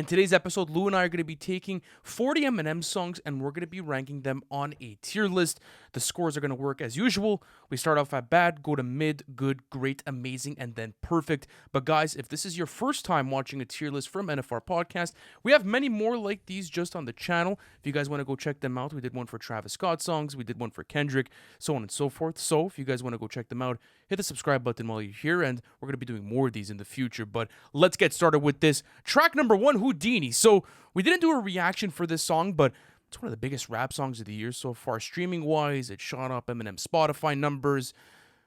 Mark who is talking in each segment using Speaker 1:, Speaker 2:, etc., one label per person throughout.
Speaker 1: In today's episode, Lou and I are going to be taking 40 Eminem songs and we're going to be ranking them on a tier list. The scores are going to work as usual. We start off at bad, go to mid, good, great, amazing, and then perfect. But guys, if this is your first time watching a tier list from NFR Podcast, we have many more like these just on the channel. If you guys want to go check them out, we did one for Travis Scott songs, we did one for Kendrick, so on and so forth. So if you guys want to go check them out, hit the subscribe button while you're here, and we're going to be doing more of these in the future. But let's get started with this. Track number 1, Houdini. So we didn't do a reaction for this song, but it's one of the biggest rap songs of the year so far. Streaming-wise, it shot up Eminem Spotify numbers.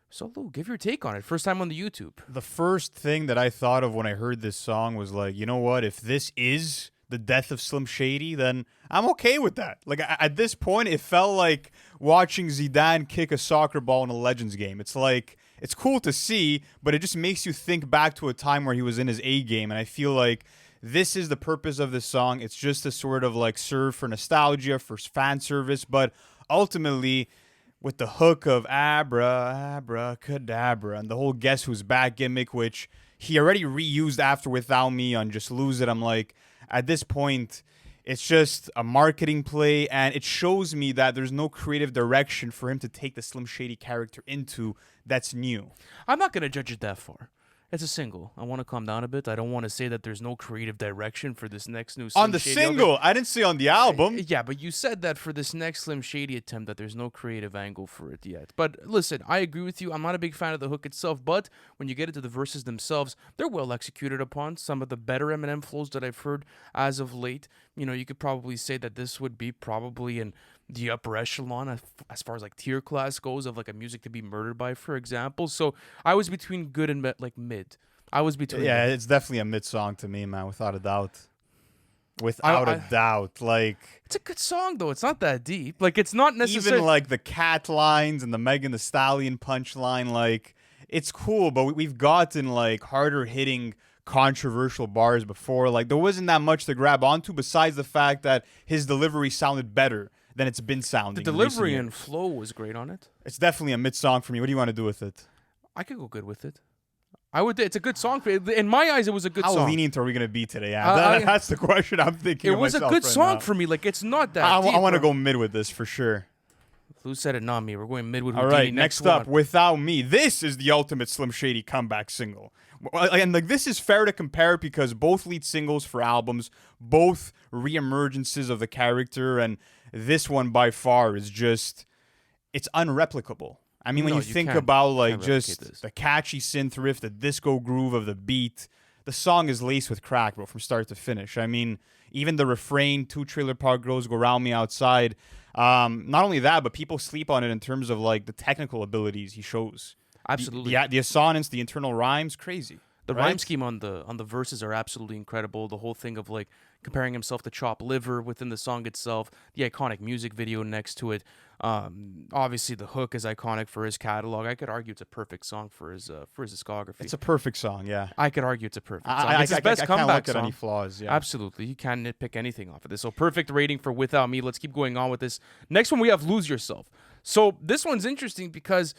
Speaker 1: So Lou, give your take on it. First time on the YouTube.
Speaker 2: The first thing that I thought of when I heard this song was like, you know what? If this is the death of Slim Shady, then I'm okay with that. Like, at this point, it felt like watching Zidane kick a soccer ball in a Legends game. It's like, it's cool to see, but it just makes you think back to a time where he was in his A game, and I feel like this is the purpose of this song. It's just to sort of like serve for nostalgia, for fan service, but ultimately with the hook of abracadabra and the whole guess who's back gimmick, which he already reused after Without Me on Just Lose It. I'm like, at this point, it's just a marketing play, and it shows me that there's no creative direction for him to take the Slim Shady character into that's new.
Speaker 1: I'm not going to judge it that far. It's a single. I want to calm down a bit. I don't want to say that there's no creative direction for this next new Slim
Speaker 2: On the
Speaker 1: Shady
Speaker 2: single,
Speaker 1: album.
Speaker 2: I didn't say on the album.
Speaker 1: Yeah, but you said that for this next Slim Shady attempt that there's no creative angle for it yet. But listen, I agree with you. I'm not a big fan of the hook itself, but when you get into the verses themselves, they're well executed upon. Some of the better Eminem flows that I've heard as of late. You know, you could probably say that this would be probably in the upper echelon as far as like tier class goes of like a music to be murdered by, for example. So I was between good and like mid. I was between.
Speaker 2: Yeah,
Speaker 1: them.
Speaker 2: it's definitely a mid song to me, man, without a doubt. Without a doubt. Like,
Speaker 1: it's a good song though. It's not that deep. Like, it's not necessarily
Speaker 2: even like the cat lines and the Megan Thee Stallion punchline, like, it's cool, but we've gotten like harder hitting controversial bars before. Like, there wasn't that much to grab onto besides the fact that his delivery sounded better than it's been sounding.
Speaker 1: The delivery and flow was great on it.
Speaker 2: It's definitely a mid song for me. What do you want to do with it?
Speaker 1: I could go good with it. I would. It's a good song. In my eyes, it was a good song.
Speaker 2: How lenient are we going to be today? That's the question I'm thinking.
Speaker 1: It was a good song for me. Like, it's not that deep.
Speaker 2: I want to go mid with this for sure.
Speaker 1: Who said it? Not me. We're going mid with
Speaker 2: All
Speaker 1: Houdini.
Speaker 2: right, next up, Without Me. This is the ultimate Slim Shady comeback single. And like, this is fair to compare because both lead singles for albums, both reemergences of the character, and this one by far is just, it's unreplicable. I mean, when you think about like just the catchy synth riff, the disco groove of the beat, the song is laced with crack, bro, from start to finish. I mean, even the refrain, 2 trailer park girls go round me outside. Not only that, but people sleep on it in terms of like the technical abilities he shows.
Speaker 1: Absolutely.
Speaker 2: Yeah, the assonance, the internal rhymes, crazy.
Speaker 1: The rhyme scheme on the verses are absolutely incredible. The whole thing of like comparing himself to Chop Liver within the song itself, the iconic music video next to it. Obviously, the hook is iconic for his catalog. I could argue it's a perfect song for his discography.
Speaker 2: It's a perfect song, yeah.
Speaker 1: I could argue it's a perfect song.
Speaker 2: It's
Speaker 1: his best comeback
Speaker 2: can't look
Speaker 1: song.
Speaker 2: at any flaws, yeah.
Speaker 1: Absolutely. You can't nitpick anything off of this. So perfect rating for Without Me. Let's keep going on with this. Next one, we have Lose Yourself. So this one's interesting because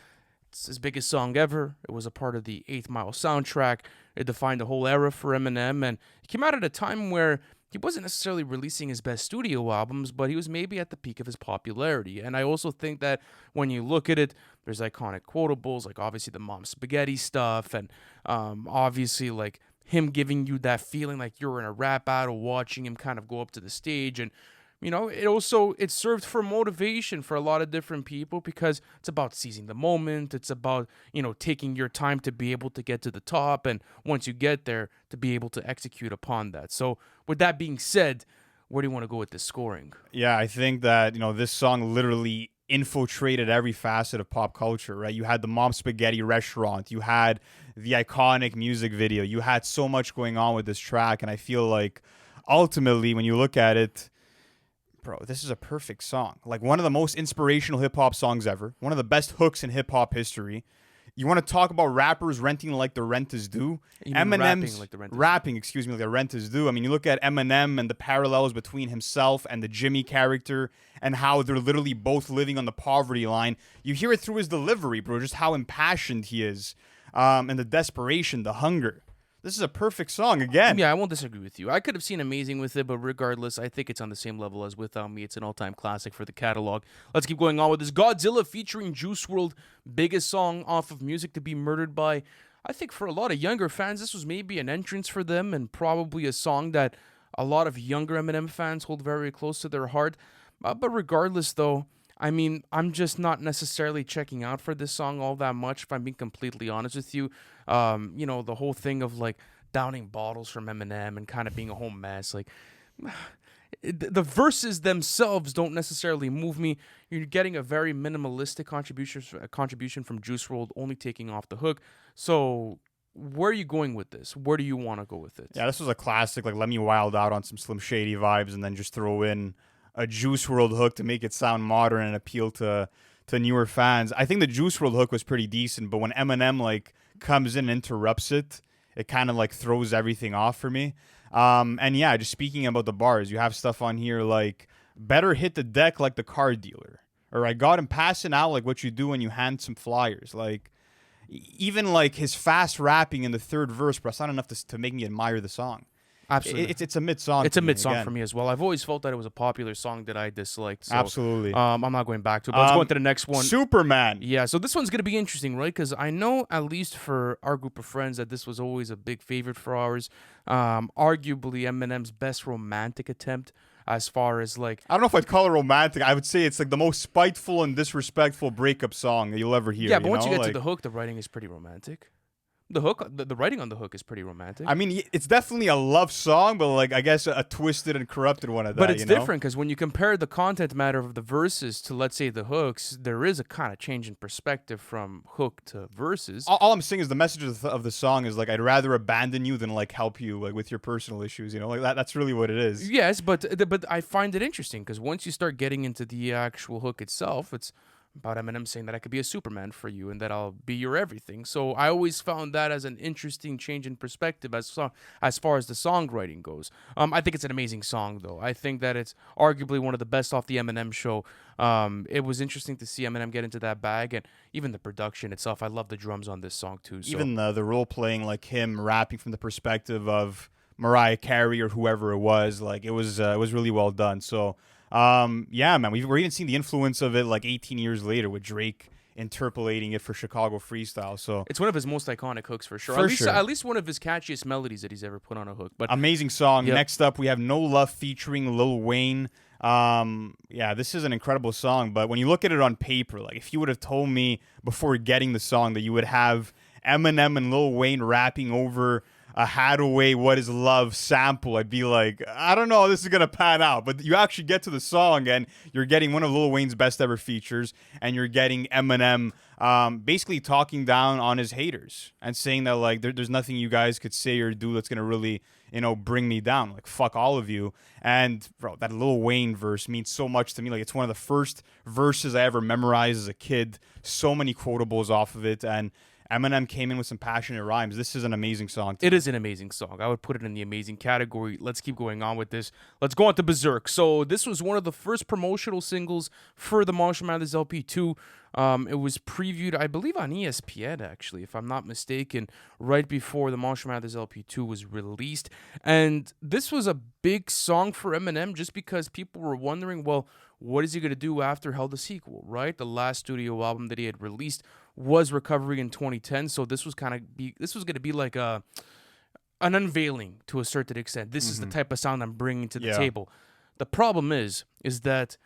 Speaker 1: it's his biggest song ever. It was a part of the 8 Mile soundtrack. It defined a whole era for Eminem, and it came out at a time where he wasn't necessarily releasing his best studio albums, but he was maybe at the peak of his popularity. And I also think that when you look at it, there's iconic quotables, like obviously the Mom Spaghetti stuff, and obviously like him giving you that feeling like you're in a rap battle, watching him kind of go up to the stage. And you know, it served for motivation for a lot of different people because it's about seizing the moment. It's about, you know, taking your time to be able to get to the top. And once you get there, to be able to execute upon that. So with that being said, where do you want to go with this scoring?
Speaker 2: Yeah, I think that, you know, this song literally infiltrated every facet of pop culture, right? You had the Mom Spaghetti restaurant. You had the iconic music video. You had so much going on with this track. And I feel like ultimately, when you look at it, bro, this is a perfect song. Like one of the most inspirational hip-hop songs ever. One of the best hooks in hip-hop history. You want to talk about rappers renting like the rent is due? Eminem's rapping, like the rent is due. I mean, you look at Eminem and the parallels between himself and the Jimmy character and how they're literally both living on the poverty line. You hear it through his delivery, bro, just how impassioned he is. And the desperation, the hunger This is a perfect song again.
Speaker 1: Yeah, I won't disagree with you. I could have seen Amazing with it, but regardless, I think it's on the same level as Without Me. It's an all-time classic for the catalog. Let's keep going on with this. Godzilla featuring Juice WRLD, biggest song off of Music to Be Murdered By. I think for a lot of younger fans, this was maybe an entrance for them and probably a song that a lot of younger Eminem fans hold very close to their heart. But regardless, though, I mean, I'm just not necessarily checking out for this song all that much, if I'm being completely honest with you. The whole thing of, like, downing bottles from Eminem and kind of being a whole mess. Like, the verses themselves don't necessarily move me. You're getting a very minimalistic contribution from Juice WRLD, only taking off the hook. So where are you going with this? Where do you want to go with it?
Speaker 2: Yeah, this was a classic. Like, let me wild out on some Slim Shady vibes and then just throw in a Juice WRLD hook to make it sound modern and appeal to newer fans. I think the Juice WRLD hook was pretty decent, but when Eminem, like, comes in and interrupts it, it kind of, like, throws everything off for me. And yeah, just speaking about the bars, you have stuff on here like, better hit the deck like the car dealer. Or I got him passing out like what you do when you hand some flyers. Like, even like his fast rapping in the third verse, bro, it's not enough to make me admire the song.
Speaker 1: Absolutely.
Speaker 2: It's a mid song.
Speaker 1: It's a mid song for me as well. I've always felt that it was a popular song that I disliked. So,
Speaker 2: Absolutely.
Speaker 1: I'm not going back to it, but let's go into the next one.
Speaker 2: Superman.
Speaker 1: Yeah, so this one's going to be interesting, right? Because I know, at least for our group of friends, that this was always a big favorite for ours. Arguably Eminem's best romantic attempt, as far as, like...
Speaker 2: I don't know if I'd call it romantic. I would say it's like the most spiteful and disrespectful breakup song that you'll ever hear.
Speaker 1: Yeah, but once you get
Speaker 2: like,
Speaker 1: to the hook, the writing is pretty romantic. The hook, the writing on the hook is pretty romantic.
Speaker 2: I mean, it's definitely a love song, but like I guess a twisted and corrupted one of that.
Speaker 1: But it's different because when you compare the content matter of the verses to, let's say, the hooks, there is a kind of change in perspective from hook to verses.
Speaker 2: All I'm saying is the message of the song is like, I'd rather abandon you than like help you like with your personal issues. You know, like that's really what it is.
Speaker 1: Yes, but I find it interesting because once you start getting into the actual hook itself, it's about Eminem saying that I could be a Superman for you and that I'll be your everything. So I always found that as an interesting change in perspective as far as the songwriting goes. I think it's an amazing song, though. I think that it's arguably one of the best off the Eminem Show. It was interesting to see Eminem get into that bag, and even the production itself. I love the drums on this song, too. So.
Speaker 2: Even the role playing, like him rapping from the perspective of Mariah Carey or whoever it was, like it was really well done. So yeah, man, we're even seeing the influence of it like 18 years later with Drake interpolating it for Chicago freestyle. So
Speaker 1: it's one of his most iconic hooks for sure. At least one of his catchiest melodies that he's ever put on a hook. But
Speaker 2: amazing song.
Speaker 1: Yep.
Speaker 2: Next up, we have No Love featuring Lil Wayne. Yeah, this is an incredible song, but when you look at it on paper, like if you would have told me before getting the song that you would have Eminem and Lil Wayne rapping over a Hadaway What Is Love sample, I'd be like, I don't know how this is going to pan out. But you actually get to the song and you're getting one of Lil Wayne's best ever features, and you're getting Eminem basically talking down on his haters and saying that like there's nothing you guys could say or do that's going to really, bring me down. Like, fuck all of you. And bro, that Lil Wayne verse means so much to me. Like, it's one of the first verses I ever memorized as a kid. So many quotables off of it, and Eminem came in with some passionate rhymes. This is an amazing song.
Speaker 1: It is an amazing song. I would put it in the amazing category. Let's keep going on with this. Let's go on to Berzerk. So this was one of the first promotional singles for the Marshall Mathers LP2. It was previewed, I believe, on ESPN, actually, if I'm not mistaken, right before the Marshall Mathers LP2 was released. And this was a big song for Eminem just because people were wondering, well, what is he going to do after Hell the Sequel, right? The last studio album that he had released was Recovery in 2010, so this was going to be like an unveiling to a certain extent. This is the type of sound I'm bringing to the table. The problem is that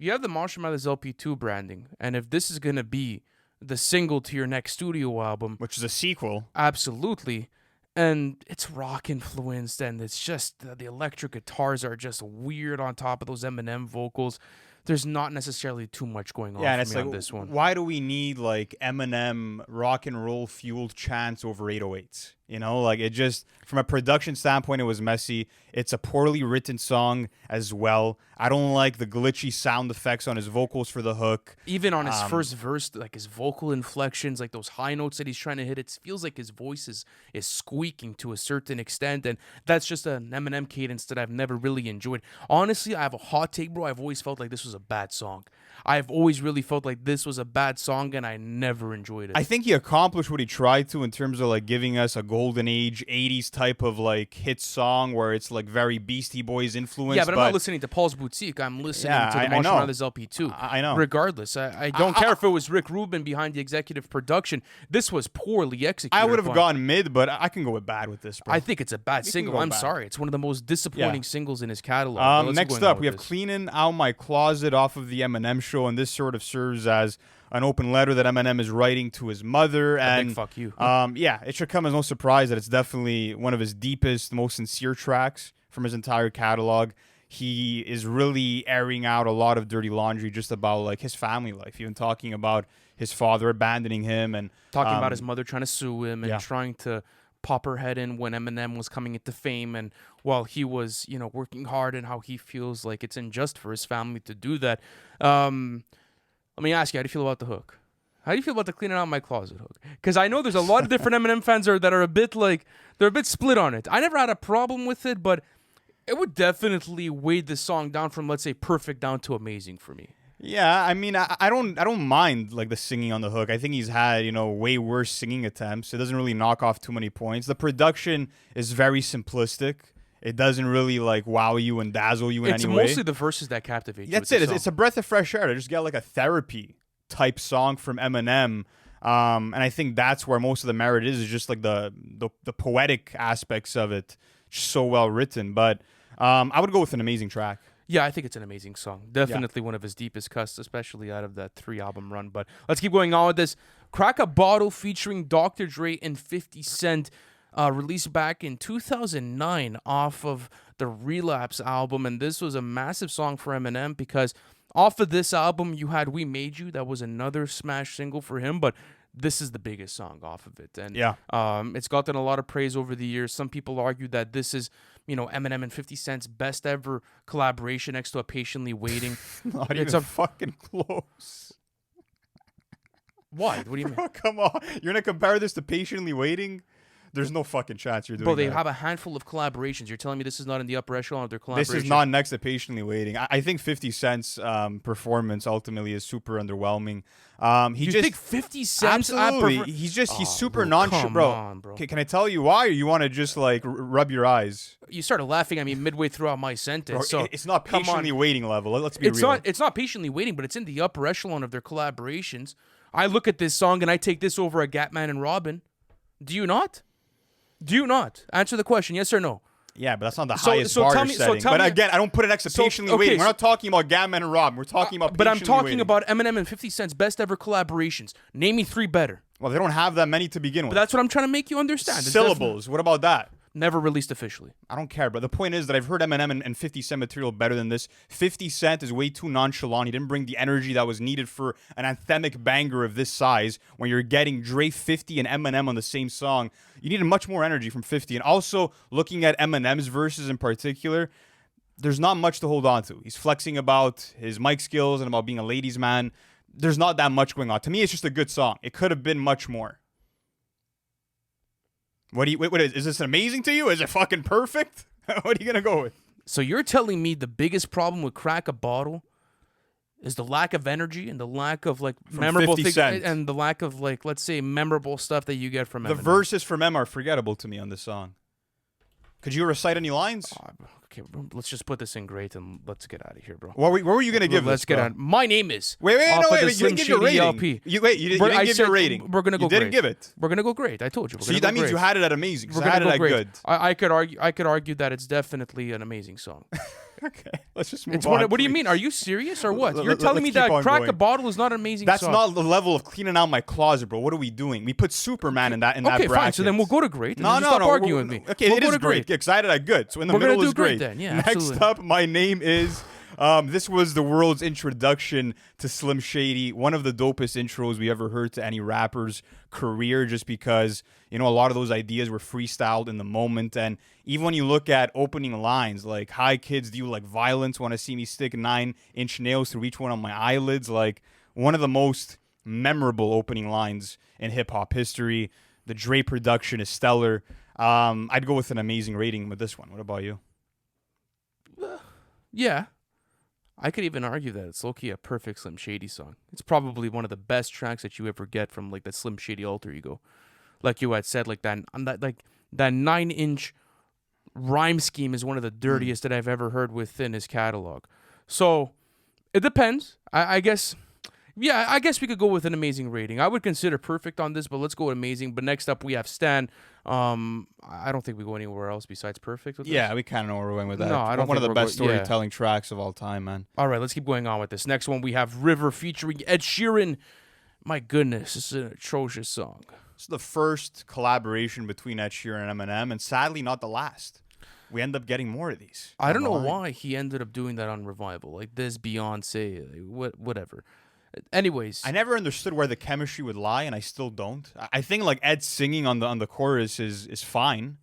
Speaker 1: you have the Marshall Mathers LP2 branding, and if this is going to be the single to your next studio album,
Speaker 2: which is a sequel,
Speaker 1: absolutely, and it's rock influenced, and it's just the electric guitars are just weird on top of those Eminem vocals. There's not necessarily too much going on for me on this one.
Speaker 2: Why do we need like Eminem rock and roll fueled chants over 808s? Like it just, from a production standpoint, it was messy. It's a poorly written song as well. I don't like the glitchy sound effects on his vocals for the hook.
Speaker 1: Even on his first verse, like his vocal inflections, like those high notes that he's trying to hit, it feels like his voice is squeaking to a certain extent. And that's just an Eminem cadence that I've never really enjoyed. Honestly, I have a hot take, bro. I've always felt like this was a bad song. I've always really felt like this was a bad song, and I never enjoyed it.
Speaker 2: I think he accomplished what he tried to in terms of like giving us a golden age 80s type of like hit song where it's like very Beastie Boys influence.
Speaker 1: Yeah, but I'm not listening to Paul's Boutique. I'm listening to the
Speaker 2: I
Speaker 1: Marshall
Speaker 2: know.
Speaker 1: Mathers LP too.
Speaker 2: I know.
Speaker 1: Regardless, I don't care if it was Rick Rubin behind the executive production. This was poorly executed.
Speaker 2: I would have gone mid, but I can go with bad with this, bro.
Speaker 1: I think it's a bad single. I'm sorry. It's one of the most disappointing singles in his catalog.
Speaker 2: Next up, we have Cleanin Out My Closet off of the Eminem Show, and this sort of serves as an open letter that Eminem is writing to his mother. And
Speaker 1: big fuck you.
Speaker 2: Yeah, it should come as no surprise that it's definitely one of his deepest, most sincere tracks from his entire catalog. He is really airing out a lot of dirty laundry just about like his family life, even talking about his father abandoning him and
Speaker 1: talking about his mother trying to sue him and
Speaker 2: yeah.
Speaker 1: trying to pop her head in when Eminem was coming into fame, and while he was, working hard, and how he feels like it's unjust for his family to do that. Let me ask you, how do you feel about the hook? How do you feel about the Cleaning Out My Closet hook? Because I know there's a lot of different Eminem fans that are a bit split on it. I never had a problem with it, but it would definitely weigh the song down from, let's say, perfect down to amazing for me.
Speaker 2: Yeah, I mean, I don't mind like the singing on the hook. I think he's had way worse singing attempts. It doesn't really knock off too many points. The production is very simplistic. It doesn't really like wow you and dazzle you in any way.
Speaker 1: It's mostly the verses that captivate you.
Speaker 2: That's it. It's a breath of fresh air to just get like a therapy type song from Eminem. And I think that's where most of the merit is just like the poetic aspects of it. Just so well written. But I would go with an amazing track.
Speaker 1: Yeah, I think it's an amazing song. Definitely one of his deepest cuts, especially out of that 3-album run. But let's keep going on with this. Crack a Bottle featuring Dr. Dre and 50 Cent, released back in 2009 off of the Relapse album. And this was a massive song for Eminem because off of this album, you had We Made You. That was another smash single for him, but this is the biggest song off of it. And it's gotten a lot of praise over the years. Some people argue that this is, Eminem and 50 Cent's best ever collaboration next to a Patiently Waiting.
Speaker 2: Not even fucking close.
Speaker 1: Why? What do you mean?
Speaker 2: Bro, come on. You're going to compare this to Patiently Waiting? There's no fucking chance you're doing that.
Speaker 1: Bro, they have a handful of collaborations. You're telling me this is not in the upper echelon of their collaboration?
Speaker 2: This is not next to Patiently Waiting. I think 50 Cent's performance ultimately is super underwhelming.
Speaker 1: You think 50 Cent's?
Speaker 2: Absolutely. He's super nonchalant, bro.
Speaker 1: On, bro.
Speaker 2: Can I tell you why, or you want to just like rub your eyes?
Speaker 1: You started laughing at me midway throughout my sentence.
Speaker 2: Bro,
Speaker 1: so
Speaker 2: it's not Patiently Waiting level. Let's be
Speaker 1: real.
Speaker 2: real.
Speaker 1: It's not Patiently Waiting, but it's in the upper echelon of their collaborations. I look at this song and I take this over a Gatman and Robin. Do you not? Do you not? Answer the question, yes or no?
Speaker 2: Yeah, but that's not the highest bar you're setting. But again, I don't put it next to Patiently Waiting. We're not talking about Gatman and Rob. We're talking about
Speaker 1: But I'm talking
Speaker 2: waiting.
Speaker 1: about Eminem and 50 Cent's best ever collaborations. Name me 3 better.
Speaker 2: Well, they don't have that many to begin with.
Speaker 1: But that's what I'm trying to make you understand.
Speaker 2: Syllables. What about that?
Speaker 1: Never released officially.
Speaker 2: I don't care, but the point is that I've heard Eminem and 50 Cent material better than this. 50 Cent is way too nonchalant. He didn't bring the energy that was needed for an anthemic banger of this size. When you're getting Dre, 50, and Eminem on the same song, you needed much more energy from 50. And also, looking at Eminem's verses in particular, there's not much to hold on to. He's flexing about his mic skills and about being a ladies' man. There's not that much going on. To me, it's just a good song. It could have been much more. What is this amazing to you? Is it fucking perfect? What are you gonna go with?
Speaker 1: So you're telling me the biggest problem with Crack a Bottle is the lack of energy and the lack of like memorable things and the lack of like, let's say, memorable stuff that you get from Eminem.
Speaker 2: The verses from Em are forgettable to me on this song. Could you recite any lines?
Speaker 1: Okay, let's just put this in great and let's get out of here, bro.
Speaker 2: What were you gonna give
Speaker 1: Let's
Speaker 2: this,
Speaker 1: get
Speaker 2: bro?
Speaker 1: out. My name is.
Speaker 2: Wait,
Speaker 1: you
Speaker 2: didn't give your rating.
Speaker 1: LP.
Speaker 2: You didn't give your rating.
Speaker 1: We're gonna go.
Speaker 2: You didn't
Speaker 1: great.
Speaker 2: give it.
Speaker 1: We're gonna go great. I told you.
Speaker 2: So that means you had it at amazing.
Speaker 1: We're
Speaker 2: I had it at
Speaker 1: great.
Speaker 2: good.
Speaker 1: I could argue that it's definitely an amazing song.
Speaker 2: Okay, let's just move on.
Speaker 1: What do you mean? Are you serious or what? You're telling me
Speaker 2: let's
Speaker 1: that
Speaker 2: keep
Speaker 1: Crack
Speaker 2: going.
Speaker 1: a Bottle is not an amazing
Speaker 2: That's
Speaker 1: song?
Speaker 2: not the level of Cleaning Out My Closet, bro. What are we doing? We put Superman in that bracket.
Speaker 1: Fine. So then we'll go to great. And
Speaker 2: No,
Speaker 1: then you stop arguing with me.
Speaker 2: Okay,
Speaker 1: we'll
Speaker 2: it
Speaker 1: go
Speaker 2: is
Speaker 1: to
Speaker 2: great. Excited at good. So in the
Speaker 1: We're
Speaker 2: middle
Speaker 1: gonna
Speaker 2: is
Speaker 1: do
Speaker 2: great.
Speaker 1: then. Yeah,
Speaker 2: Next
Speaker 1: absolutely.
Speaker 2: up, my name is. This was the world's introduction to Slim Shady, one of the dopest intros we ever heard to any rapper's career, just because, a lot of those ideas were freestyled in the moment. And even when you look at opening lines, like, hi kids, do you like violence? Want to see me stick 9-inch nails through each one of my eyelids? Like, one of the most memorable opening lines in hip-hop history. The Dre production is stellar. I'd go with an amazing rating with this one. What about you?
Speaker 1: Yeah. I could even argue that it's low-key a perfect Slim Shady song. It's probably one of the best tracks that you ever get from like the Slim Shady alter ego. like you had said, like that 9-inch rhyme scheme is one of the dirtiest that I've ever heard within his catalog. So it depends. I guess. Yeah, I guess we could go with an amazing rating. I would consider perfect on this, but let's go with amazing. But next up, we have Stan. I don't think we go anywhere else besides perfect with this.
Speaker 2: Yeah, we kind of know where we're going with that.
Speaker 1: No, I don't
Speaker 2: One of
Speaker 1: think
Speaker 2: the
Speaker 1: we're
Speaker 2: best
Speaker 1: go- yeah.
Speaker 2: storytelling tracks of all time, man.
Speaker 1: All right, let's keep going on with this. Next one, we have River featuring Ed Sheeran. My goodness, this is an atrocious song.
Speaker 2: This is the first collaboration between Ed Sheeran and Eminem, and sadly not the last. We end up getting more of these.
Speaker 1: I don't know
Speaker 2: online.
Speaker 1: why he ended up doing that on Revival. Like this, Beyonce, whatever. Anyways,
Speaker 2: I never understood where the chemistry would lie, and I still don't. I think like Ed singing on the chorus is fine,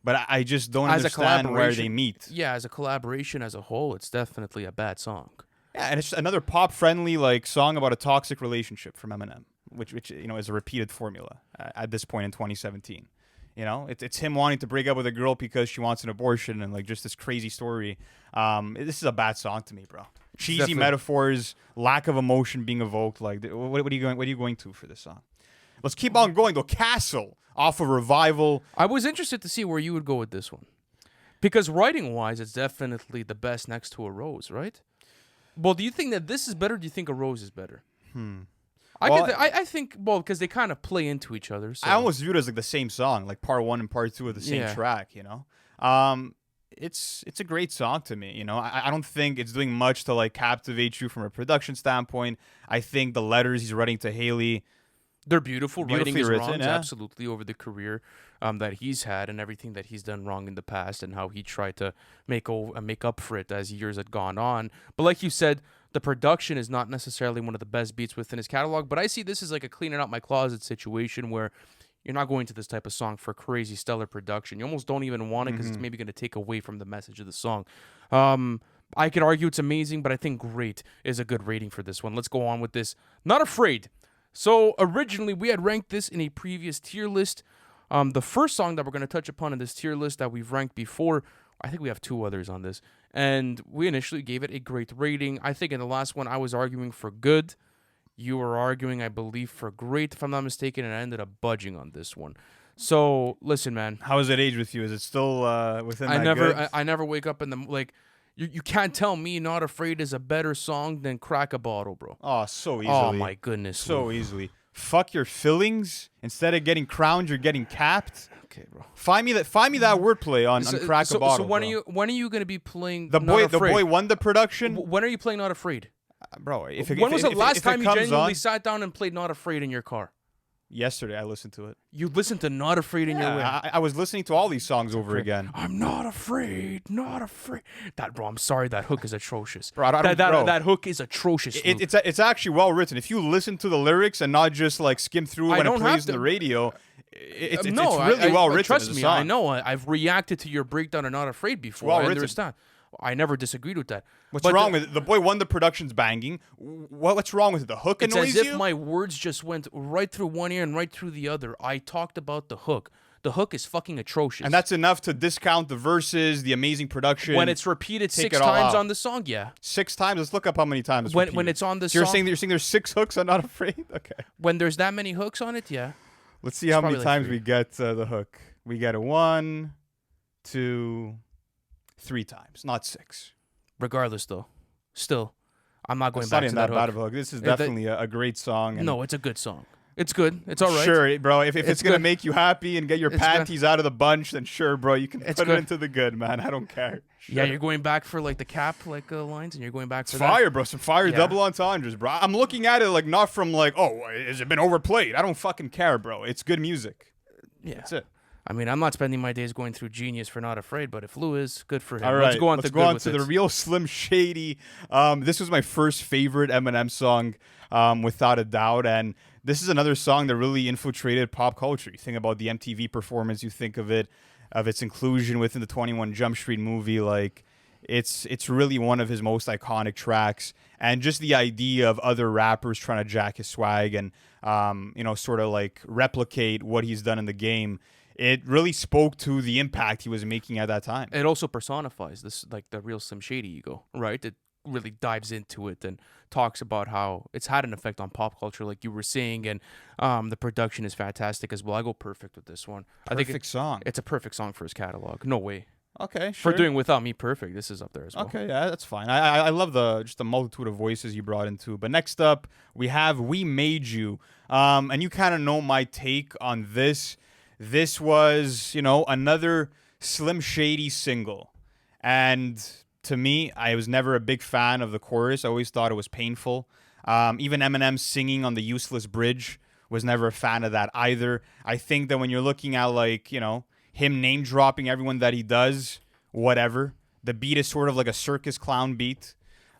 Speaker 2: but I just don't
Speaker 1: As a
Speaker 2: understand where they
Speaker 1: collaboration-
Speaker 2: meet.
Speaker 1: yeah, as a collaboration as a whole, it's definitely a bad song.
Speaker 2: Yeah, and it's another pop-friendly like song about a toxic relationship from Eminem, which is a repeated formula at this point in 2017. It's him wanting to break up with a girl because she wants an abortion, and like just this crazy story. This is a bad song to me, bro. Cheesy
Speaker 1: Definitely.
Speaker 2: metaphors, lack of emotion being evoked. Like, what are you going to for this song? Let's keep on going though. Castle off of Revival.
Speaker 1: I was interested to see where you would go with this one, because writing-wise, it's definitely the best next to a Rose, right? Well, do you think that this is better? Or do you think a Rose is better? I think because they kind of play into each other. So.
Speaker 2: I almost view it as like the same song, like part one and part two of the same
Speaker 1: Yeah.
Speaker 2: track. It's a great song to me. I don't think it's doing much to like captivate you from a production standpoint. I think the letters he's writing to Haley,
Speaker 1: They're beautiful. Writing
Speaker 2: Beautifully
Speaker 1: his
Speaker 2: written,
Speaker 1: wrongs,
Speaker 2: yeah.
Speaker 1: absolutely, over the career that he's had and everything that he's done wrong in the past and how he tried to make up for it as years had gone on. But like you said, the production is not necessarily one of the best beats within his catalog. But I see this as like a Cleaning Out My Closet situation where you're not going to this type of song for crazy stellar production. You almost don't even want it because it's maybe going to take away from the message of the song. I could argue it's amazing, but I think great is a good rating for this one. Let's go on with this. Not Afraid. So originally we had ranked this in a previous tier list. The first song that we're going to touch upon in this tier list that we've ranked before, I think we have two others on this, and we initially gave it a great rating. I think in the last one I was arguing for good. You were arguing, I believe, for great, if I'm not mistaken, and I ended up budging on this one. So listen, man.
Speaker 2: how is it aged with you? Is it still within
Speaker 1: I
Speaker 2: that
Speaker 1: never,
Speaker 2: good?
Speaker 1: I never wake up in the like. You can't tell me Not Afraid is a better song than Crack a Bottle, bro.
Speaker 2: Oh, so easily.
Speaker 1: Oh my goodness.
Speaker 2: So
Speaker 1: Lou.
Speaker 2: easily. Fuck your fillings. Instead of getting crowned, you're getting capped.
Speaker 1: Okay, bro.
Speaker 2: Find me that wordplay on Crack a Bottle.
Speaker 1: So when
Speaker 2: bro.
Speaker 1: when are you gonna be playing
Speaker 2: the
Speaker 1: Not Afraid?
Speaker 2: boy won the production,
Speaker 1: When are you playing Not Afraid?
Speaker 2: bro.
Speaker 1: When was the last
Speaker 2: if
Speaker 1: time
Speaker 2: it
Speaker 1: you
Speaker 2: comes
Speaker 1: genuinely
Speaker 2: on,
Speaker 1: sat down and played Not Afraid in your car?
Speaker 2: yesterday, I listened to it.
Speaker 1: You listened to Not Afraid in your way.
Speaker 2: I was listening to all these songs over again.
Speaker 1: I'm not afraid, not afraid. That, bro, I'm sorry, that hook is atrocious.
Speaker 2: Bro, I don't-
Speaker 1: that,
Speaker 2: bro.
Speaker 1: that hook is atrocious. Lou.
Speaker 2: It's actually well written. If you listen to the lyrics and not just like skim through
Speaker 1: I
Speaker 2: when it
Speaker 1: don't
Speaker 2: plays
Speaker 1: have
Speaker 2: on
Speaker 1: to-
Speaker 2: the radio, it's
Speaker 1: No,
Speaker 2: really well written.
Speaker 1: Trust
Speaker 2: as a
Speaker 1: me,
Speaker 2: song.
Speaker 1: I know. I've reacted to your breakdown of Not Afraid before.
Speaker 2: Well
Speaker 1: I
Speaker 2: written.
Speaker 1: understand. I never disagreed with that.
Speaker 2: What's
Speaker 1: But
Speaker 2: wrong with it? The boy won the production's banging. What's wrong with it? The hook
Speaker 1: It's
Speaker 2: annoys
Speaker 1: as if
Speaker 2: you?
Speaker 1: my words just went right through one ear and right through the other. I talked about the hook. The hook is fucking atrocious.
Speaker 2: And that's enough to discount the verses, the amazing production.
Speaker 1: when it's repeated
Speaker 2: take
Speaker 1: 6
Speaker 2: it all
Speaker 1: times
Speaker 2: out.
Speaker 1: on the song. Yeah,
Speaker 2: 6 times. Let's look up how many times. It's
Speaker 1: when
Speaker 2: repeated.
Speaker 1: it's on the
Speaker 2: So you're
Speaker 1: song,
Speaker 2: saying there's 6 hooks on Not Afraid? Okay.
Speaker 1: when there's that many hooks on it, yeah.
Speaker 2: Let's see how many
Speaker 1: probably like
Speaker 2: times
Speaker 1: 3.
Speaker 2: we get the hook. We get a 1, 2, 3 times, not 6.
Speaker 1: Regardless, though, still, I'm not going
Speaker 2: It's
Speaker 1: back
Speaker 2: not
Speaker 1: to
Speaker 2: even
Speaker 1: that
Speaker 2: that bad
Speaker 1: hook.
Speaker 2: of a hook. This is
Speaker 1: That-
Speaker 2: definitely a great song. And
Speaker 1: No, it's a good song. It's good. It's all right.
Speaker 2: Sure, bro. If it's
Speaker 1: It's
Speaker 2: going to
Speaker 1: good.
Speaker 2: make you happy and get your
Speaker 1: It's good.
Speaker 2: panties out of the bunch, then sure, bro. You can
Speaker 1: It's
Speaker 2: put
Speaker 1: good.
Speaker 2: it into the good, man. I don't care.
Speaker 1: Yeah,
Speaker 2: Sure.
Speaker 1: you're going back for like the cap lines, and you're going back
Speaker 2: It's
Speaker 1: for
Speaker 2: fire, bro. Some fire
Speaker 1: Yeah.
Speaker 2: double entendres, bro. I'm looking at it like not from like, oh, has it been overplayed? I don't fucking care, bro. It's good music.
Speaker 1: that. Yeah.
Speaker 2: That's it.
Speaker 1: I mean, I'm not spending my days going through Genius for Not Afraid, but if Lou is, good for him.
Speaker 2: All right,
Speaker 1: Let's go on to
Speaker 2: the real Slim Shady. This was my first favorite Eminem song, without a doubt, and this is another song that really infiltrated pop culture. You think about the MTV performance, you think of its inclusion within the 21 Jump Street movie. Like, it's really one of his most iconic tracks, and just the idea of other rappers trying to jack his swag and sort of like replicate what he's done in the game. It really spoke to the impact he was making at that time.
Speaker 1: It also personifies this, like the real Slim Shady ego, right? It really dives into it and talks about how it's had an effect on pop culture, like you were saying, and the production is fantastic as well. I go perfect with this one. I think
Speaker 2: Perfect song.
Speaker 1: it's a perfect song for his catalog. No way.
Speaker 2: Okay,
Speaker 1: For
Speaker 2: sure.
Speaker 1: doing Without Me perfect, this is up there as well.
Speaker 2: Okay, yeah, that's fine. I love just the multitude of voices you brought into. But next up, we have "We Made You," and you kind of know my take on this. This was, another Slim Shady single, and to me, I was never a big fan of the chorus. I always thought it was painful. Even Eminem singing on the useless bridge was never a fan of that either. I think that when you're looking at him name dropping everyone that he does, whatever. The beat is sort of like a circus clown beat.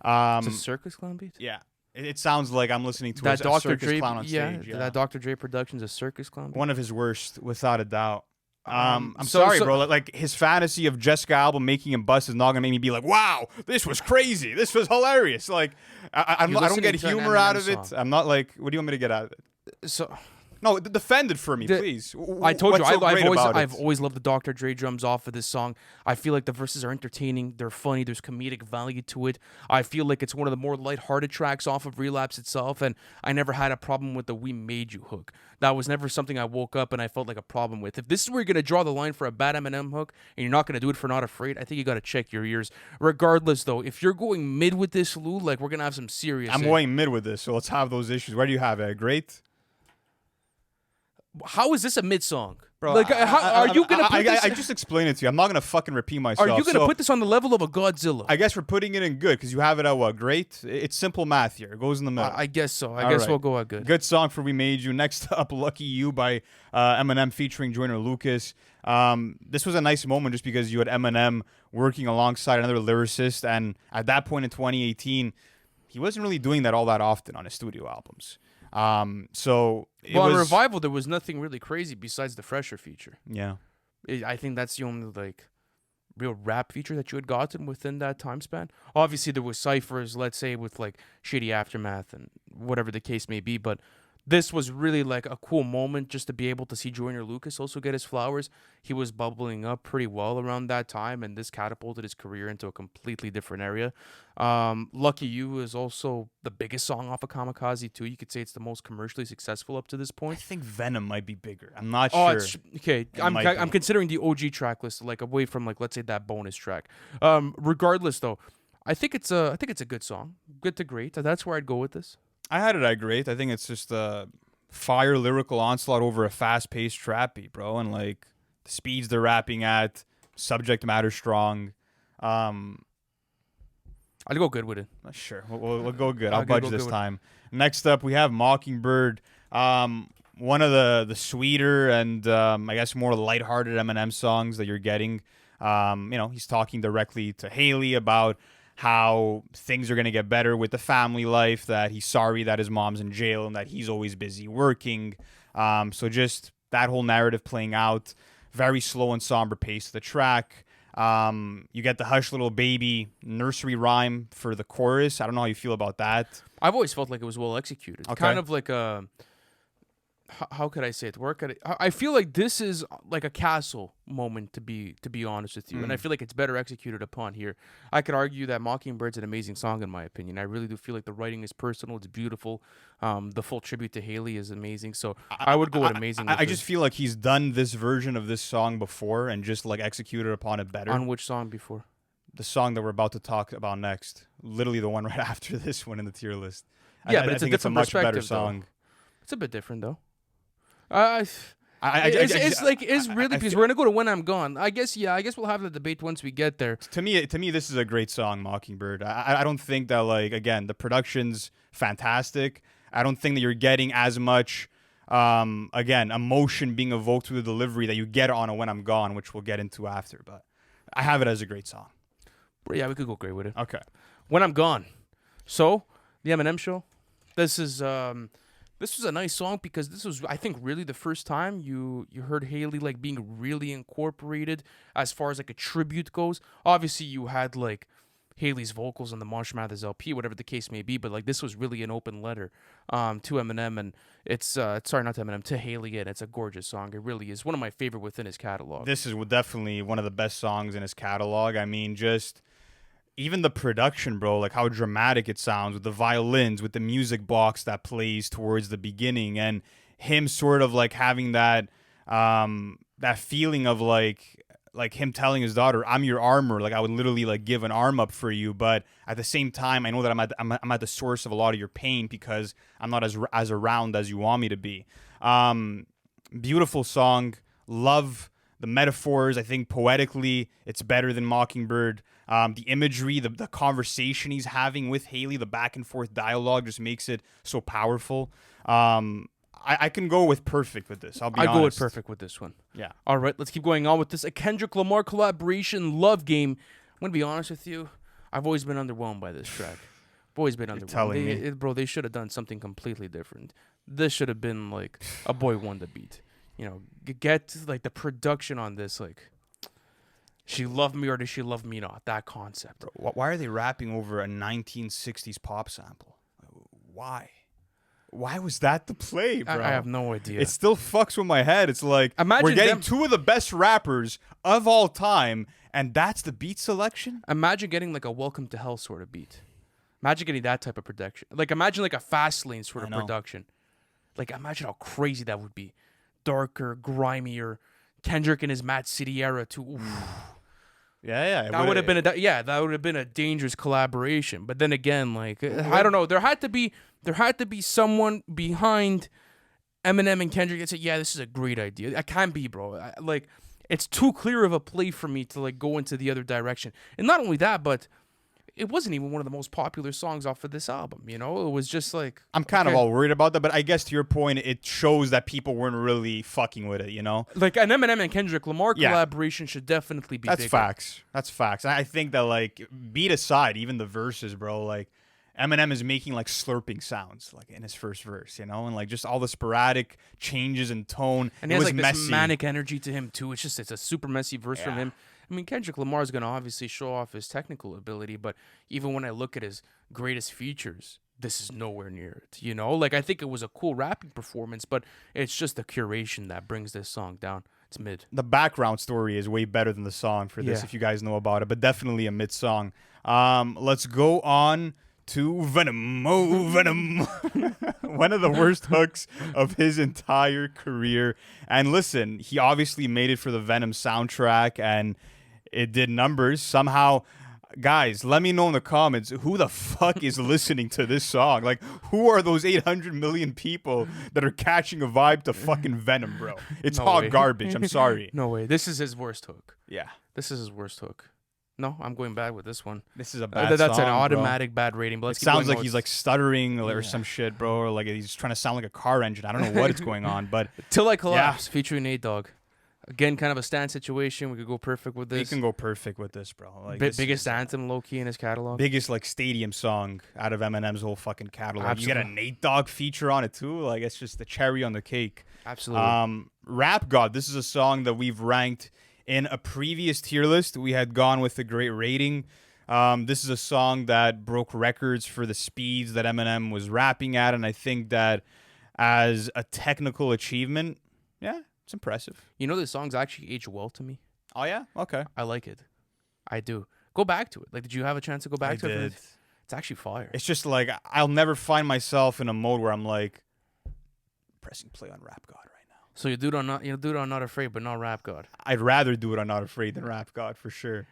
Speaker 1: It's a circus clown beat?
Speaker 2: Yeah. It sounds like I'm listening to
Speaker 1: That
Speaker 2: a
Speaker 1: Dr.
Speaker 2: circus
Speaker 1: Dre,
Speaker 2: clown on stage. Yeah.
Speaker 1: that Dr. Dre production's a circus clown beat?
Speaker 2: One of his worst, without a doubt. I'm
Speaker 1: so-
Speaker 2: sorry,
Speaker 1: so-
Speaker 2: bro. Like his fantasy of Jessica Alba making him bust is not gonna make me be like, "Wow, this was crazy. This was hilarious." Like, I
Speaker 1: You're
Speaker 2: don't get
Speaker 1: listening to an
Speaker 2: humor out
Speaker 1: Eminem
Speaker 2: of it.
Speaker 1: song.
Speaker 2: I'm not like, what do you want me to get out of it?
Speaker 1: So
Speaker 2: No, defend it for me, please.
Speaker 1: I told you,
Speaker 2: What's so great about
Speaker 1: I've
Speaker 2: it?
Speaker 1: always loved the Dr. Dre drums off of this song. I feel like the verses are entertaining. They're funny. There's comedic value to it. I feel like it's one of the more lighthearted tracks off of Relapse itself, and I never had a problem with the "We Made You" hook. That was never something I woke up and I felt like a problem with. If this is where you're gonna draw the line for a bad Eminem hook, and you're not gonna do it for Not Afraid, I think you gotta check your ears. Regardless, though, if you're going mid with this, Lou, like we're gonna have some serious.
Speaker 2: I'm going mid with this, so let's have those issues. Where do you have it? Great.
Speaker 1: How is this a mid song?
Speaker 2: Bro,
Speaker 1: Like, are you gonna put this?
Speaker 2: I just explained it to you. I'm not gonna fucking repeat myself.
Speaker 1: Are you gonna
Speaker 2: So
Speaker 1: put this on the level of a Godzilla?
Speaker 2: I guess we're putting it in good because you have it at what? Great. It's simple math here. It goes in the middle.
Speaker 1: I guess so. I
Speaker 2: All
Speaker 1: guess
Speaker 2: right.
Speaker 1: we'll go at good.
Speaker 2: Good song for "We Made You." Next up, "Lucky You" by Eminem featuring Joyner Lucas. This was a nice moment just because you had Eminem working alongside another lyricist, and at that point in 2018, he wasn't really doing that all that often on his studio albums. So it
Speaker 1: Well, on
Speaker 2: was
Speaker 1: Revival, there was nothing really crazy besides the Fresher feature.
Speaker 2: yeah.
Speaker 1: I think that's the only real rap feature that you had gotten within that time span. Obviously, there was ciphers, let's say, with like Shady Aftermath and whatever the case may be, but this was really like a cool moment just to be able to see Joyner Lucas also get his flowers. He was bubbling up pretty well around that time, and this catapulted his career into a completely different area. Lucky You is also the biggest song off of Kamikaze too. You could say it's the most commercially successful up to this
Speaker 2: I
Speaker 1: point.
Speaker 2: think Venom might be bigger. I'm not
Speaker 1: Oh,
Speaker 2: sure.
Speaker 1: okay. I'm
Speaker 2: might be.
Speaker 1: considering the OG track list, like away from like let's say that bonus track. Regardless, though, I think it's a good song, good to great. That's where I'd go with this.
Speaker 2: I had it at great. I think it's just a fire lyrical onslaught over a fast-paced trap beat, bro. And like the speeds they're rapping at, subject matter strong.
Speaker 1: I'd go good with it.
Speaker 2: Sure, we'll go good.
Speaker 1: I'll
Speaker 2: I'll budge
Speaker 1: go
Speaker 2: this
Speaker 1: good.
Speaker 2: time. Next up, we have Mockingbird. One of the sweeter and I guess more lighthearted Eminem songs that you're getting. He's talking directly to Haley about how things are going to get better with the family life, that he's sorry that his mom's in jail and that he's always busy working. So just that whole narrative playing out, very slow and somber pace of the track. You get the Hush Little Baby nursery rhyme for the chorus. I don't know how you feel about that.
Speaker 1: I've always felt like it was well executed.
Speaker 2: Okay.
Speaker 1: Kind of like a. How could I say it? I feel like this is like a Castle moment to be honest with you, and I feel like it's better executed upon here. I could argue that Mockingbird's an amazing song in my opinion. I really do feel like the writing is personal. It's beautiful. The full tribute to Haley is amazing. So I would go with amazing.
Speaker 2: I
Speaker 1: with
Speaker 2: just
Speaker 1: this.
Speaker 2: feel like he's done this version of this song before and just like executed upon it better.
Speaker 1: On which song before?
Speaker 2: The song that we're about to talk about next, literally the one right after this one in the tier list.
Speaker 1: Yeah,
Speaker 2: I
Speaker 1: but it's a
Speaker 2: think
Speaker 1: different
Speaker 2: much better
Speaker 1: perspective, though.
Speaker 2: song.
Speaker 1: It's a bit different though. It's really because we're gonna go to When I'm Gone. I guess we'll have the debate once we get there.
Speaker 2: To me, this is a great song, Mockingbird. I don't think that again the production's fantastic. I don't think that you're getting as much again emotion being evoked through the delivery that you get on a When I'm Gone, which we'll get into after. But I have it as a great song.
Speaker 1: But yeah, we could go great with it.
Speaker 2: Okay.
Speaker 1: When I'm Gone. So the Eminem Show. This was a nice song because this was, I think, really the first time you heard Haley like being really incorporated as far as like a tribute goes. Obviously, you had like Haley's vocals on the Marsh Mathers LP, whatever the case may be, but like this was really an open letter to Eminem, and it's sorry, not to Eminem, to Haley, and it's a gorgeous song. It really is one of my favorite within his catalog.
Speaker 2: This is definitely one of the best songs in his catalog. I mean, just even the production, bro, like how dramatic it sounds with the violins, with the music box that plays towards the beginning, and him sort of like having that feeling of like him telling his daughter, "I'm your armor. Like I would literally like give an arm up for you, but at the same time, I know that I'm at the source of a lot of your pain because I'm not as around as you want me to be." Beautiful song. Love the metaphors. I think poetically, it's better than Mockingbird. The imagery, the conversation he's having with Haley, the back and forth dialogue just makes it so powerful. I can go with perfect with this. I'll be honest.
Speaker 1: I go with perfect with this one.
Speaker 2: Yeah.
Speaker 1: All right, let's keep going on with this. A Kendrick Lamar collaboration, Love Game. I'm going to be honest with you. I've always been underwhelmed by this track. I've always been underwhelmed.
Speaker 2: Telling me.
Speaker 1: Bro, they should have done something completely different. This should have been like a Boy Wonder beat. You know, get like the production on this, like, she loved me or does she love me not? That concept.
Speaker 2: Bro, why are they rapping over a 1960s pop sample? Why? Why was that the play, bro?
Speaker 1: I have no idea.
Speaker 2: It still fucks with my head. It's like, we're getting two of the best rappers of all time, and that's the beat selection?
Speaker 1: Imagine getting like a Welcome to Hell sort of beat. Imagine getting that type of production. Like, imagine like a Fast Lane sort of production. Like, imagine how crazy that would be. Darker, grimier, Kendrick in his Mad City era too. Oof.
Speaker 2: Yeah.
Speaker 1: That would have been that would have been a dangerous collaboration. But then again, like, I don't know, there had to be someone behind Eminem and Kendrick that said, "Yeah, this is a great idea." I can't be, bro. Like, it's too clear of a play for me to like go into the other direction. And not only that, but it wasn't even one of the most popular songs off of this album, you know? It was just like...
Speaker 2: I'm kind of all worried about that, but I guess to your point, it shows that people weren't really fucking with it, you know?
Speaker 1: Like, an Eminem and Kendrick Lamar collaboration should definitely be bigger.
Speaker 2: Facts. That's facts. And I think that, like, beat aside, even the verses, bro, like, Eminem is making, like, slurping sounds, like, in his first verse, you know? And, like, just all the sporadic changes in tone.
Speaker 1: And he has, like, this manic energy to him, too. It's a super messy verse from him. I mean, Kendrick Lamar is going to obviously show off his technical ability, but even when I look at his greatest features, this is nowhere near it, you know? Like, I think it was a cool rapping performance, but it's just the curation that brings this song down. It's mid.
Speaker 2: The background story is way better than the song for this, if you guys know about it, but definitely a mid song. Let's go on to Venom. Oh, Venom. One of the worst hooks of his entire career. And listen, he obviously made it for the Venom soundtrack, and it did numbers. Somehow, guys, let me know in the comments, who the fuck is listening to this song? Like, who are those 800 million people that are catching a vibe to fucking Venom, bro? It's hot garbage. I'm sorry.
Speaker 1: No way. This is his worst hook.
Speaker 2: Yeah.
Speaker 1: This is his worst hook. No, I'm going bad with this one.
Speaker 2: This is a bad
Speaker 1: That's
Speaker 2: song,
Speaker 1: an automatic
Speaker 2: bro.
Speaker 1: bad rating. But
Speaker 2: it sounds like he's like stuttering or some shit, bro. Or like he's trying to sound like a car engine. I don't know what is going on, but
Speaker 1: Till I Collapse featuring Nate Dogg. Again, kind of a stand situation. We could go perfect with this.
Speaker 2: We can go perfect with this, bro. Like,
Speaker 1: biggest anthem, low key in his catalog.
Speaker 2: Biggest like stadium song out of Eminem's whole fucking catalog.
Speaker 1: Absolutely.
Speaker 2: You get a Nate Dogg feature on it too. Like, it's just the cherry on the cake.
Speaker 1: Absolutely.
Speaker 2: Rap God. This is a song that we've ranked in a previous tier list. We had gone with a great rating. This is a song that broke records for the speeds that Eminem was rapping at, and I think that as a technical achievement, it's impressive.
Speaker 1: You know, this song's actually aged well to me.
Speaker 2: Oh, yeah? Okay.
Speaker 1: I like it. I do. Go back to it. Like, did you have a chance to go back to it?
Speaker 2: I did.
Speaker 1: It's actually fire.
Speaker 2: It's just like, I'll never find myself in a mode where I'm like, pressing play on Rap God right now.
Speaker 1: So you do it on Not Afraid, but not Rap God.
Speaker 2: I'd rather do it on Not Afraid than Rap God, for sure.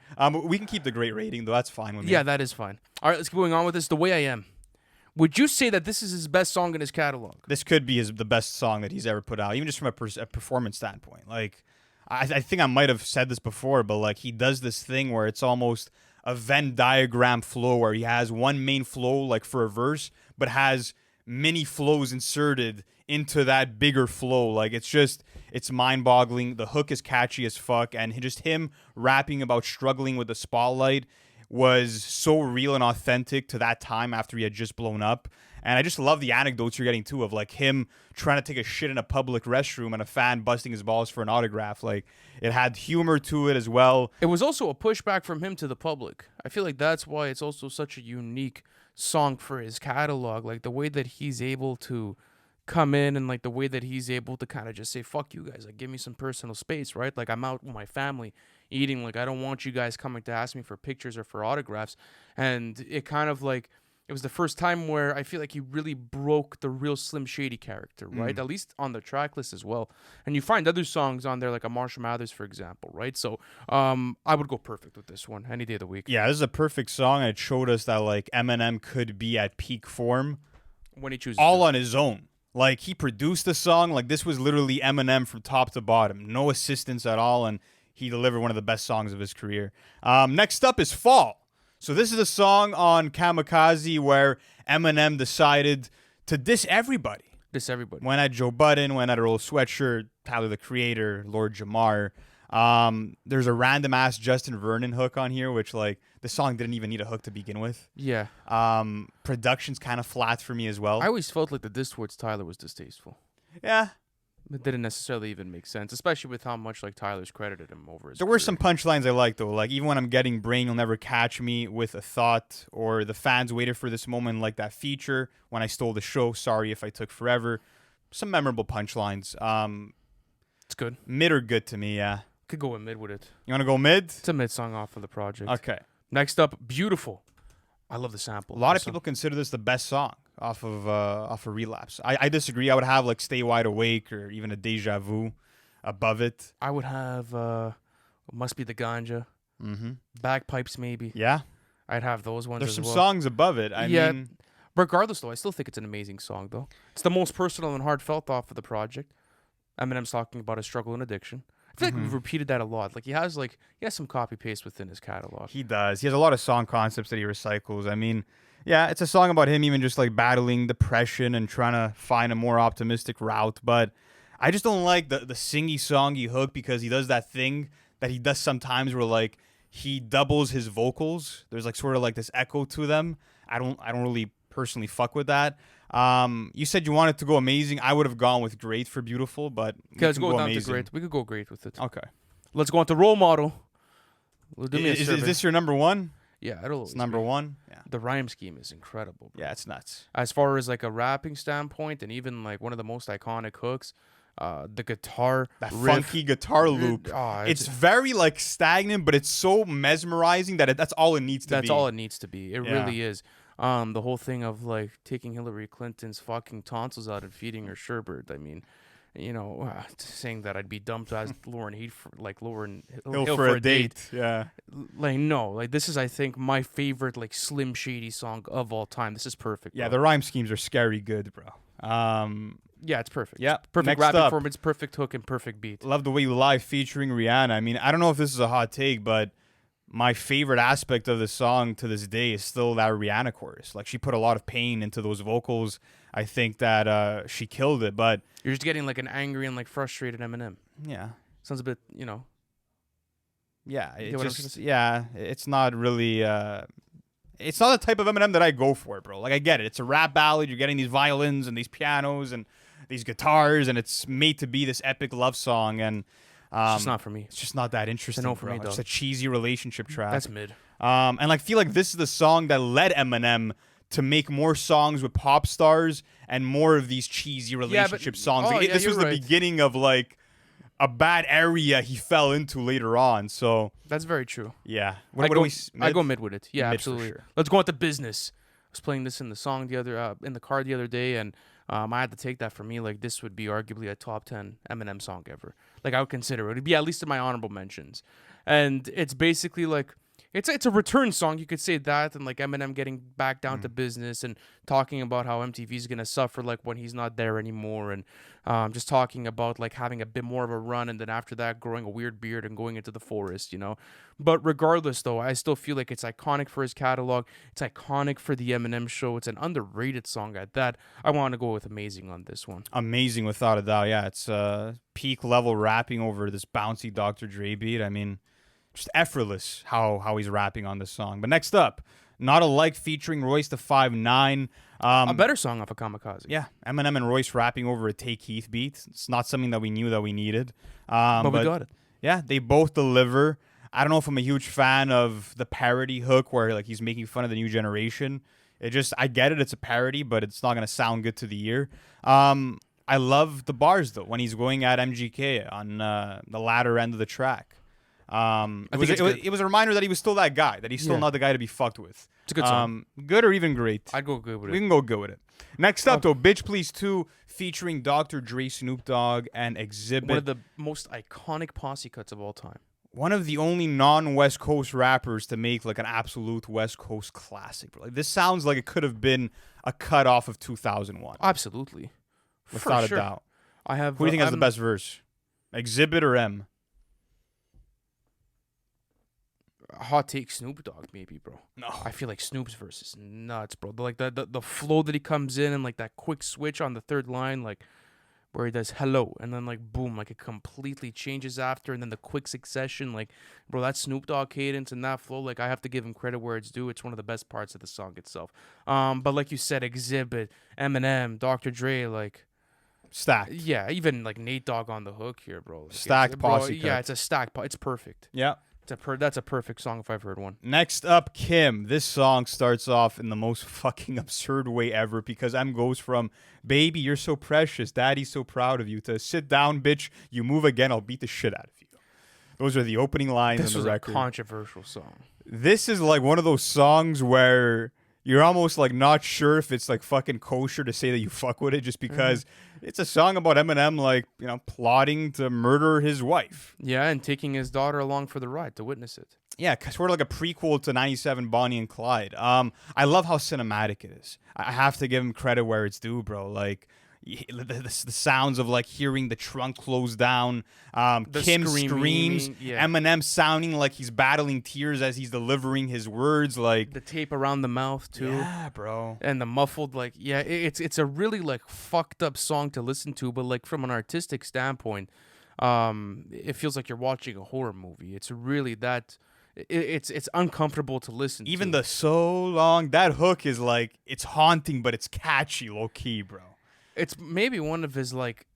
Speaker 2: We can keep the great rating, though. That's fine with me.
Speaker 1: Yeah, that is fine. All right, let's keep going on with this. The Way I Am. Would you say that this is his best song in his catalog?
Speaker 2: This could be the best song that he's ever put out, even just from a performance standpoint. Like, I think I might have said this before, but like, he does this thing where it's almost a Venn diagram flow where he has one main flow like for a verse, but has mini flows inserted into that bigger flow. Like, it's mind-boggling. The hook is catchy as fuck, and just him rapping about struggling with the spotlight was so real and authentic to that time after he had just blown up. And I just love the anecdotes you're getting too of like him trying to take a shit in a public restroom and a fan busting his balls for an autograph. Like, it had humor to it as well.
Speaker 1: It was also a pushback from him to the public. I feel like that's why it's also such a unique song for his catalog. Like, the way that he's able to come in and like the way that he's able to kind of just say fuck you guys, like give me some personal space, right? Like I'm out with my family eating, like I don't want you guys coming to ask me for pictures or for autographs. And it kind of like it was the first time where I feel like he really broke the real Slim Shady character, right? At least on the track list as well. And you find other songs on there like a Marshall Mathers, for example, right? So I would go perfect with this one any day of the week.
Speaker 2: Yeah, this is a perfect song, and it showed us that like Eminem could be at peak form
Speaker 1: When he chooses
Speaker 2: all
Speaker 1: to.
Speaker 2: on his own. Like he produced the song, like this was literally Eminem from top to bottom, no assistance at all, and he delivered one of the best songs of his career. Next up is Fall. So this is a song on Kamikaze where Eminem decided to diss everybody.
Speaker 1: Diss everybody.
Speaker 2: Went at Joe Budden, went at Earl Sweatshirt, Tyler the Creator, Lord Jamar. There's a random ass Justin Vernon hook on here, which like the song didn't even need a hook to begin with.
Speaker 1: Yeah.
Speaker 2: Production's kind of flat for me as well.
Speaker 1: I always felt like the diss towards Tyler was distasteful.
Speaker 2: Yeah.
Speaker 1: It didn't necessarily even make sense, especially with how much like Tyler's credited him over his
Speaker 2: There
Speaker 1: career.
Speaker 2: were some punchlines I liked though. Like even when I'm getting brain, you'll never catch me with a thought, or the fans waited for this moment, like that feature when I stole the show. Sorry if I took forever. Some memorable punchlines.
Speaker 1: It's good.
Speaker 2: Mid or good to me, yeah.
Speaker 1: Could go with mid with it.
Speaker 2: You want to go mid?
Speaker 1: It's a mid song off of the project.
Speaker 2: Okay.
Speaker 1: Next up, Beautiful. I love the sample.
Speaker 2: A lot of
Speaker 1: This song-
Speaker 2: people consider this the best song off of Relapse. I disagree. I would have like Stay Wide Awake or even a Deja Vu above it.
Speaker 1: I would have Must Be the Ganja.
Speaker 2: Mm-hmm.
Speaker 1: Bagpipes maybe.
Speaker 2: Yeah.
Speaker 1: I'd have those ones
Speaker 2: There's
Speaker 1: as
Speaker 2: some
Speaker 1: well.
Speaker 2: songs above it. I
Speaker 1: Yeah.
Speaker 2: mean,
Speaker 1: Regardless though, I still think it's an amazing song though. It's the most personal and heartfelt off of the project. Eminem's talking about his struggle and addiction. I feel like we've repeated that a lot. Like he has some copy paste within his catalog.
Speaker 2: he does. He has a lot of song concepts that he recycles. I mean, yeah, it's a song about him even just like battling depression and trying to find a more optimistic route. But I just don't like the singy songy hook because he does that thing that he does sometimes where like he doubles his vocals. There's like sort of like this echo to them. I don't really personally fuck with that. You said you wanted to go amazing. I would have gone with great for Beautiful, but
Speaker 1: Okay, let's
Speaker 2: can
Speaker 1: go down
Speaker 2: amazing.
Speaker 1: to great. We could go great with it.
Speaker 2: Okay.
Speaker 1: Let's go on to Role Model. Well, do me a
Speaker 2: Is
Speaker 1: survey.
Speaker 2: this your number one?
Speaker 1: Yeah, it'll
Speaker 2: It's number one. Yeah.
Speaker 1: The rhyme scheme is incredible. Bro.
Speaker 2: Yeah, it's nuts.
Speaker 1: As far as like a rapping standpoint, and even like one of the most iconic hooks, the guitar
Speaker 2: That
Speaker 1: riff,
Speaker 2: funky guitar loop. It's very like stagnant, but it's so mesmerizing that that's all it needs to be.
Speaker 1: that's all it needs to be. It
Speaker 2: Yeah.
Speaker 1: really is. The whole thing of like taking Hillary Clinton's fucking tonsils out and feeding her sherbet. I mean, you know, saying that I'd be dumped as Lauren Hill
Speaker 2: for a date. Yeah.
Speaker 1: Like no, like this is I think my favorite like Slim Shady song of all time. This is perfect.
Speaker 2: Yeah,
Speaker 1: bro.
Speaker 2: the rhyme schemes are scary good, bro.
Speaker 1: Yeah, it's perfect.
Speaker 2: Yeah,
Speaker 1: Perfect
Speaker 2: next
Speaker 1: rapping
Speaker 2: up.
Speaker 1: performance, perfect hook, and perfect beat.
Speaker 2: Love the Way You Lie featuring Rihanna. I mean, I don't know if this is a hot take, but my favorite aspect of the song to this day is still that Rihanna chorus. Like she put a lot of pain into those vocals. I think that she killed it, but
Speaker 1: You're just getting like an angry and like frustrated Eminem.
Speaker 2: yeah.
Speaker 1: Sounds a bit, you know.
Speaker 2: Yeah,
Speaker 1: You
Speaker 2: it
Speaker 1: get what I'm
Speaker 2: just
Speaker 1: saying?
Speaker 2: yeah, it's not really it's not the type of Eminem that I go for, bro. Like I get it. It's a rap ballad. You're getting these violins and these pianos and these guitars and it's made to be this epic love song and
Speaker 1: It's just not for me.
Speaker 2: it's just not that interesting.
Speaker 1: no for
Speaker 2: bro.
Speaker 1: me,
Speaker 2: It's just
Speaker 1: dog.
Speaker 2: a cheesy relationship track.
Speaker 1: That's mid.
Speaker 2: And like feel like this is the song that led Eminem to make more songs with pop stars and more of these cheesy relationship songs.
Speaker 1: oh,
Speaker 2: Like,
Speaker 1: yeah,
Speaker 2: this was
Speaker 1: you're
Speaker 2: the
Speaker 1: right.
Speaker 2: beginning of like a bad area he fell into later on. So
Speaker 1: That's very true.
Speaker 2: yeah,
Speaker 1: I
Speaker 2: do
Speaker 1: go,
Speaker 2: we?
Speaker 1: I go mid with it. Yeah,
Speaker 2: Mid for
Speaker 1: absolutely.
Speaker 2: sure.
Speaker 1: Let's go on to Business. I was playing this in the song in the car the other day, and I had to take that for me. Like this would be arguably a top 10 Eminem song ever. Like I would consider it. It'd be at least in my honorable mentions. And it's basically like it's a return song. You could say that, and like Eminem getting back down to business and talking about how MTV's gonna suffer like when he's not there anymore, and just talking about like having a bit more of a run, and then after that growing a weird beard and going into the forest, you know. But regardless, though, I still feel like it's iconic for his catalog. It's iconic for the Eminem Show. It's an underrated song at that. I want to go with Amazing on this one.
Speaker 2: Amazing without a doubt. Yeah, it's peak level rapping over this bouncy Dr. Dre beat. I mean, just effortless how he's rapping on this song. But next up, Not Alike featuring Royce the 5'9".
Speaker 1: A better song off of Kamikaze.
Speaker 2: Yeah, Eminem and Royce rapping over a Take Keith beat. It's not something that we knew that we needed.
Speaker 1: But we got it.
Speaker 2: Yeah, they both deliver. I don't know if I'm a huge fan of the parody hook where like he's making fun of the new generation. I get it. It's a parody, but it's not gonna sound good to the ear. I love the bars though when he's going at MGK on the latter end of the track. It was a reminder that he was still that guy, that he's still not the guy to be fucked with.
Speaker 1: It's a good song.
Speaker 2: Good or even great.
Speaker 1: I'd go good with it.
Speaker 2: We can go good with it. Next up, though, Bitch Please 2 featuring Dr. Dre, Snoop Dogg, and Exhibit.
Speaker 1: One of the most iconic posse cuts of all time.
Speaker 2: One of the only non-West Coast rappers to make like an absolute West Coast classic. Bro. Like, this sounds like it could have been a cut off of 2001.
Speaker 1: Absolutely.
Speaker 2: Without a doubt. Who do you think has the best verse? Exhibit or M?
Speaker 1: Hot take Snoop Dogg, maybe, bro.
Speaker 2: No.
Speaker 1: I feel like Snoop's verse is nuts, bro. Like the flow that he comes in and like that quick switch on the third line, like where he does hello and then like boom, like it completely changes after, and then the quick succession, like bro, that Snoop Dogg cadence and that flow, like I have to give him credit where it's due. It's one of the best parts of the song itself. But like you said, Exhibit, Eminem, Dr. Dre, like
Speaker 2: stacked.
Speaker 1: Yeah, even like Nate Dogg on the hook here, bro. Like,
Speaker 2: stacked posse cut.
Speaker 1: Yeah, it's a stacked. It's perfect.
Speaker 2: Yeah.
Speaker 1: That's a perfect song if I've heard one.
Speaker 2: Next up, Kim. This song starts off in the most fucking absurd way ever because M goes from, baby, you're so precious, daddy's so proud of you, to sit down, bitch, you move again, I'll beat the shit out of you. Those are the opening lines
Speaker 1: this
Speaker 2: on the record.
Speaker 1: This was a controversial song.
Speaker 2: This is like one of those songs where you're almost like not sure if it's like fucking kosher to say that you fuck with it just because it's a song about Eminem, like, you know, plotting to murder his wife.
Speaker 1: Yeah, and taking his daughter along for the ride to witness it.
Speaker 2: Yeah, sort of like a prequel to 97 Bonnie and Clyde. I love how cinematic it is. I have to give him credit where it's due, bro. Like, the sounds of like hearing the trunk close down, Kim screams, Eminem sounding like he's battling tears as he's delivering his words, like
Speaker 1: the tape around the mouth too.
Speaker 2: Yeah, bro.
Speaker 1: And the muffled, like, yeah, it's a really like fucked up song to listen to, but like from an artistic standpoint, it feels like you're watching a horror movie. It's really that. It's uncomfortable to listen to.
Speaker 2: Even the so long, that hook is like, it's haunting, but it's catchy, low key, bro.
Speaker 1: It's maybe one of his like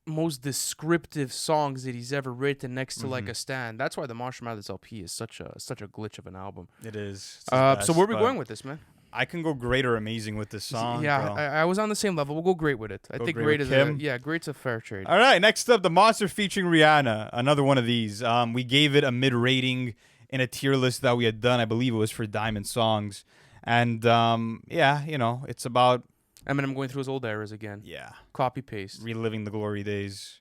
Speaker 1: most descriptive songs that he's ever written next to like a stand. That's why the Marshall Mathers LP is such a glitch of an album.
Speaker 2: It is.
Speaker 1: So where are we going with this, man?
Speaker 2: I can go great or amazing with this song.
Speaker 1: Yeah, I was on the same level. We'll go great with it. I think great is great's a fair trade.
Speaker 2: All right, next up, The Monster featuring Rihanna. Another one of these. We gave it a mid rating in a tier list that we had done. I believe it was for Diamond Songs, and yeah, you know, it's about
Speaker 1: Eminem going through his old eras again.
Speaker 2: Yeah.
Speaker 1: Copy paste.
Speaker 2: Reliving the glory days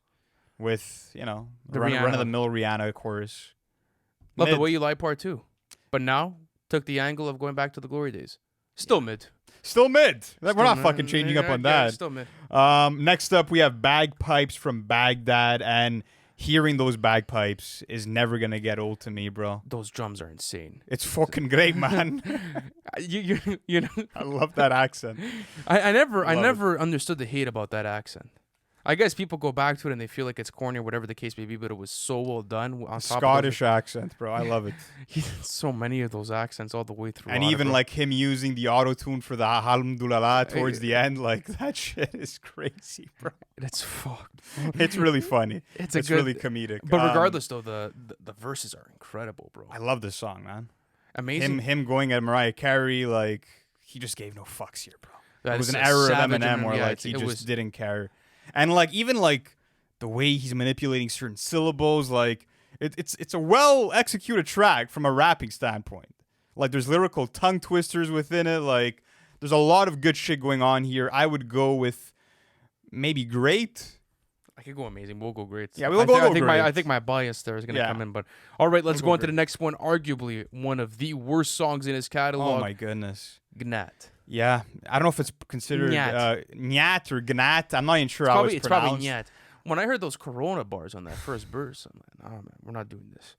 Speaker 2: with, you know,
Speaker 1: the
Speaker 2: run of the mill Rihanna chorus.
Speaker 1: Love the Way You Lie part 2. But now took the angle of going back to the glory days. Still mid.
Speaker 2: Still mid. We're not fucking changing up on that.
Speaker 1: Still mid.
Speaker 2: Next up, we have Bagpipes from Baghdad, and hearing those bagpipes is never gonna get old to me, bro.
Speaker 1: Those drums are insane.
Speaker 2: It's fucking great, man.
Speaker 1: you know,
Speaker 2: I love that accent.
Speaker 1: I never understood the hate about that accent. I guess people go back to it and they feel like it's corny or whatever the case may be, but it was so well done. On top
Speaker 2: Scottish accent, bro. I love it.
Speaker 1: He did so many of those accents all the way through.
Speaker 2: And even like him using the auto-tune for the Alhamdulillah towards the end, like that shit is crazy, bro.
Speaker 1: It's fucked.
Speaker 2: It's really funny. It's really comedic.
Speaker 1: But regardless, though, the verses are incredible, bro.
Speaker 2: I love this song, man.
Speaker 1: Amazing.
Speaker 2: Him going at Mariah Carey, like, he just gave no fucks here, bro.
Speaker 1: That
Speaker 2: it was an error of Eminem where like he just didn't care. And like even like the way he's manipulating certain syllables, like it's a well executed track from a rapping standpoint. Like there's lyrical tongue twisters within it. Like there's a lot of good shit going on here. I would go with maybe great.
Speaker 1: I could go amazing. We'll go great.
Speaker 2: Yeah, we'll go great.
Speaker 1: I think my bias there is going to come in. But all right, let's go on to the next one. Arguably one of the worst songs in his catalog.
Speaker 2: Oh my goodness.
Speaker 1: Gnat.
Speaker 2: Yeah, I don't know if it's considered Gnat or Gnat. I'm not even sure how it's pronounced.
Speaker 1: It's probably Gnat. When I heard those Corona bars on that first verse, I'm like, oh man, we're not doing this.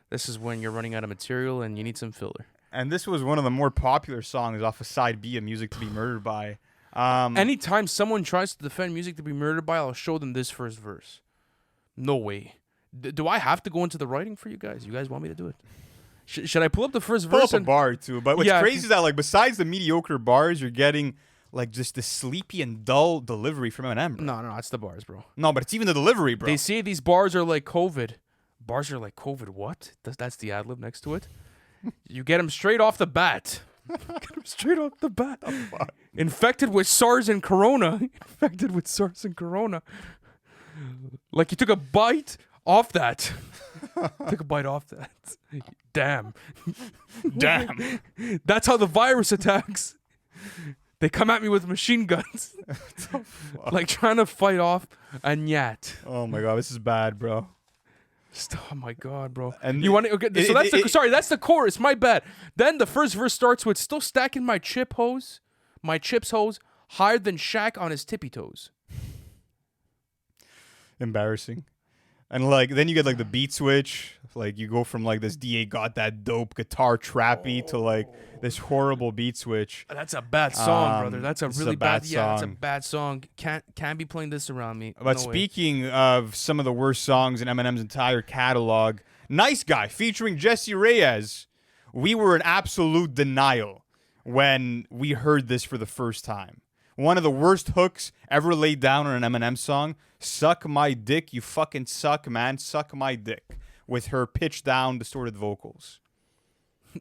Speaker 1: This is when you're running out of material and you need some filler.
Speaker 2: And this was one of the more popular songs off of Side B of Music to Be Murdered By.
Speaker 1: Anytime someone tries to defend Music to Be Murdered By, I'll show them this first verse. No way. Do I have to go into the writing for you guys? You guys want me to do it? Should I pull up the first verse?
Speaker 2: Pull up a bar too. But what's crazy is that like besides the mediocre bars, you're getting like just the sleepy and dull delivery from Eminem. Bro.
Speaker 1: No, it's the bars, bro.
Speaker 2: No, but it's even the delivery, bro.
Speaker 1: They say these bars are like COVID. Bars are like COVID. What? That's the ad lib next to it. You get them straight off the bat. Get him straight off the bat. Infected with SARS and Corona. Infected with SARS and Corona. Like you took a bite off that. Took a bite off that. Damn.
Speaker 2: Damn.
Speaker 1: That's how the virus attacks. They come at me with machine guns. Like trying to fight off a gnat.
Speaker 2: Oh my god, this is bad, bro.
Speaker 1: Oh my god, bro.
Speaker 2: And
Speaker 1: you want to? Okay, so that's the chorus. My bad. Then the first verse starts with still stacking my chips hose higher than Shaq on his tippy toes.
Speaker 2: Embarrassing. And like then you get like the beat switch. Like you go from like this DA got that dope guitar trappy to like this horrible beat switch.
Speaker 1: That's a bad song, brother. That's a really bad
Speaker 2: song.
Speaker 1: Yeah, that's a bad song. Can't be playing this around me.
Speaker 2: But
Speaker 1: No way.
Speaker 2: speaking of some of the worst songs in Eminem's entire catalog, Nice Guy featuring Jesse Reyes. We were in absolute denial when we heard this for the first time. One of the worst hooks ever laid down on an Eminem song. Suck my dick, you fucking suck, man. Suck my dick. With her pitched down, distorted vocals.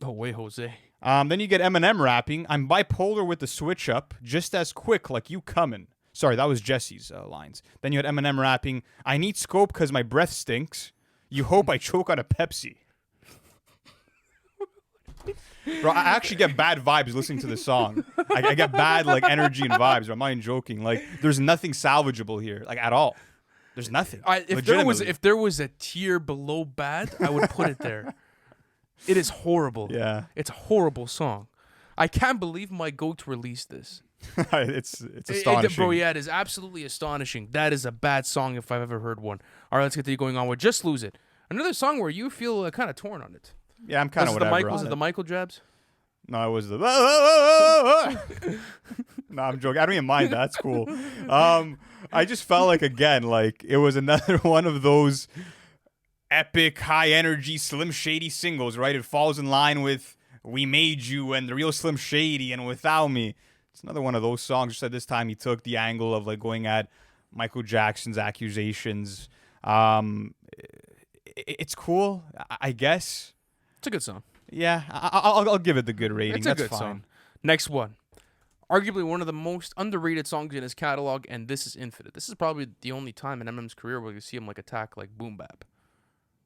Speaker 1: No way, Jose.
Speaker 2: Then you get Eminem rapping. I'm bipolar with the switch up, just as quick like you coming. Sorry, that was Jesse's lines. Then you had Eminem rapping. I need scope because my breath stinks. You hope I choke on a Pepsi. Bro, I actually get bad vibes listening to this song. I get bad like energy and vibes. Bro. I'm not even joking. Like, there's nothing salvageable here, like at all. There's nothing.
Speaker 1: If there was a tier below bad, I would put it there. It is horrible.
Speaker 2: Yeah,
Speaker 1: it's a horrible song. I can't believe my goat released this.
Speaker 2: it's astonishing,
Speaker 1: bro. Yeah, it is absolutely astonishing. That is a bad song if I've ever heard one. All right, let's get going on with Just Lose It. Another song where you feel kind of torn on it.
Speaker 2: Yeah, I'm kind of whatever.
Speaker 1: Was it the Michael jabs?
Speaker 2: No, it was the. No, I'm joking. I don't even mind. That's cool. I just felt like again, like it was another one of those epic, high energy Slim Shady singles. Right? It falls in line with "We Made You" and "The Real Slim Shady" and "Without Me." It's another one of those songs. Just at this time, he took the angle of like going at Michael Jackson's accusations. It's cool, I guess.
Speaker 1: It's a good song.
Speaker 2: Yeah, I'll give it the good rating.
Speaker 1: It's a
Speaker 2: That's
Speaker 1: good
Speaker 2: fine.
Speaker 1: song. Next one. Arguably one of the most underrated songs in his catalog, and this is Infinite. This is probably the only time in Eminem's career where you see him like attack like boom bap.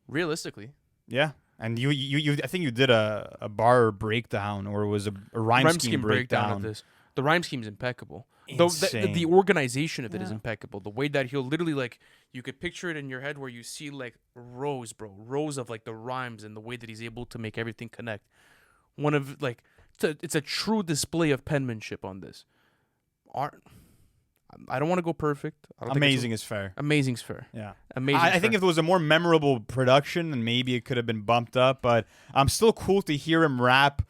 Speaker 1: Realistically.
Speaker 2: Yeah. And you I think you did a bar breakdown or it was a rhyme scheme breakdown
Speaker 1: of this. The rhyme scheme is impeccable.
Speaker 2: Insane.
Speaker 1: The organization of it is impeccable. The way that he'll literally like you could picture it in your head where you see like rows of like the rhymes and the way that he's able to make everything connect. One of like it's a true display of penmanship on this. I don't want to go perfect.
Speaker 2: Amazing is fair.
Speaker 1: Amazing's fair.
Speaker 2: Yeah.
Speaker 1: Amazing.
Speaker 2: I think if it was a more memorable production, then maybe it could have been bumped up. But still cool to hear him rap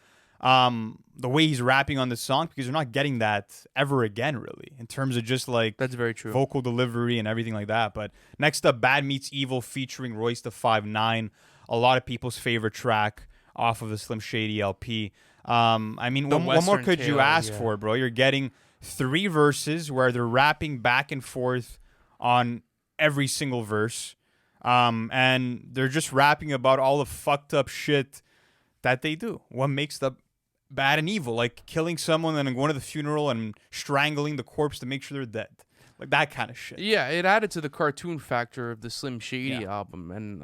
Speaker 2: the way he's rapping on this song because you're not getting that ever again, really, in terms of just like
Speaker 1: that's very true
Speaker 2: vocal delivery and everything like that. But next up, Bad Meets Evil featuring Royce the 5'9", a lot of people's favorite track off of the Slim Shady LP. I mean, what more could you ask for, bro? You're getting 3 verses where they're rapping back and forth on every single verse. And they're just rapping about all the fucked up shit that they do. What makes the bad and evil, like killing someone and going to the funeral and strangling the corpse to make sure they're dead. Like that kind of shit.
Speaker 1: Yeah, it added to the cartoon factor of the Slim Shady album. And,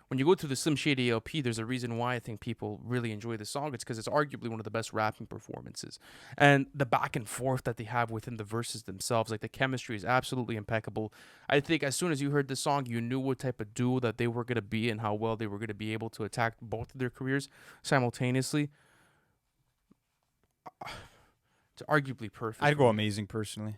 Speaker 1: when you go through the Slim Shady LP, there's a reason why I think people really enjoy the song. It's because it's arguably one of the best rapping performances. And the back and forth that they have within the verses themselves, like the chemistry is absolutely impeccable. I think as soon as you heard the song, you knew what type of duo that they were going to be and how well they were going to be able to attack both of their careers simultaneously. It's arguably perfect.
Speaker 2: I'd go Amazing personally.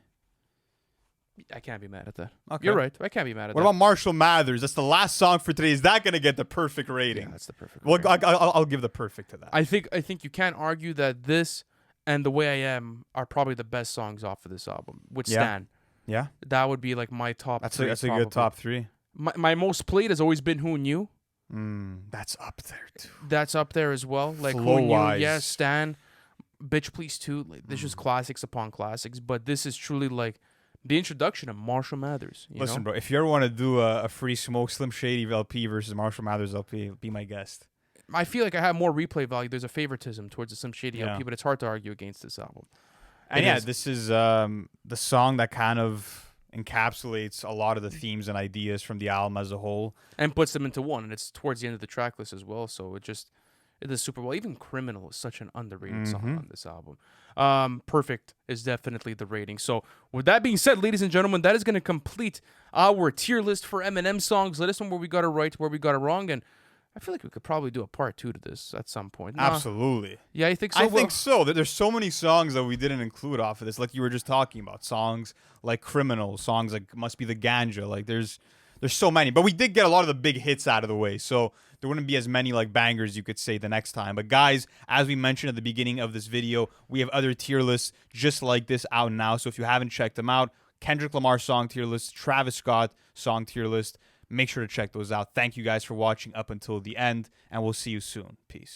Speaker 1: I can't be mad at that.
Speaker 2: Okay.
Speaker 1: You're right. I can't be mad at that.
Speaker 2: What about Marshall Mathers? That's the last song for today. Is that going to get the perfect rating?
Speaker 1: Yeah, that's the perfect
Speaker 2: Well,
Speaker 1: rating.
Speaker 2: I'll give the perfect to that.
Speaker 1: I think you can't argue that this and The Way I Am are probably the best songs off of this album. With Stan.
Speaker 2: Yeah.
Speaker 1: That would be like my top
Speaker 2: That's
Speaker 1: 3.
Speaker 2: a good top 3.
Speaker 1: My most played has always been Who Knew.
Speaker 2: That's up there too.
Speaker 1: That's up there as well. Like
Speaker 2: Flow
Speaker 1: Who Knew,
Speaker 2: wise.
Speaker 1: yeah, Stan, Bitch Please Too. Like, this is classics upon classics, but this is truly like the introduction of Marshall Mathers.
Speaker 2: Listen,
Speaker 1: know?
Speaker 2: bro, if you ever want to do a free smoke Slim Shady LP versus Marshall Mathers LP, be my guest.
Speaker 1: I feel like I have more replay value. There's a favoritism towards the Slim Shady
Speaker 2: Yeah.
Speaker 1: LP, but it's hard to argue against this album.
Speaker 2: And
Speaker 1: It
Speaker 2: yeah,
Speaker 1: is.
Speaker 2: this is the song that kind of encapsulates a lot of the themes and ideas from the album as a whole.
Speaker 1: And puts them into one, and it's towards the end of the track list as well. So it does super well. Even "Criminal" is such an underrated song on this album. "Perfect" is definitely the rating. So with that being said, ladies and gentlemen, that is going to complete our tier list for Eminem songs. Let us know where we got it right, where we got it wrong, and I feel like we could probably do a part 2 to this at some point. Nah.
Speaker 2: Absolutely.
Speaker 1: Yeah, I think so.
Speaker 2: I think so. There's so many songs that we didn't include off of this, like you were just talking about. Songs like "Criminal," songs like "Must Be the Ganja." Like there's so many, but we did get a lot of the big hits out of the way, so there wouldn't be as many like bangers, you could say, the next time. But guys, as we mentioned at the beginning of this video, we have other tier lists just like this out now. So if you haven't checked them out, Kendrick Lamar song tier list, Travis Scott song tier list, make sure to check those out. Thank you guys for watching up until the end, and we'll see you soon. Peace.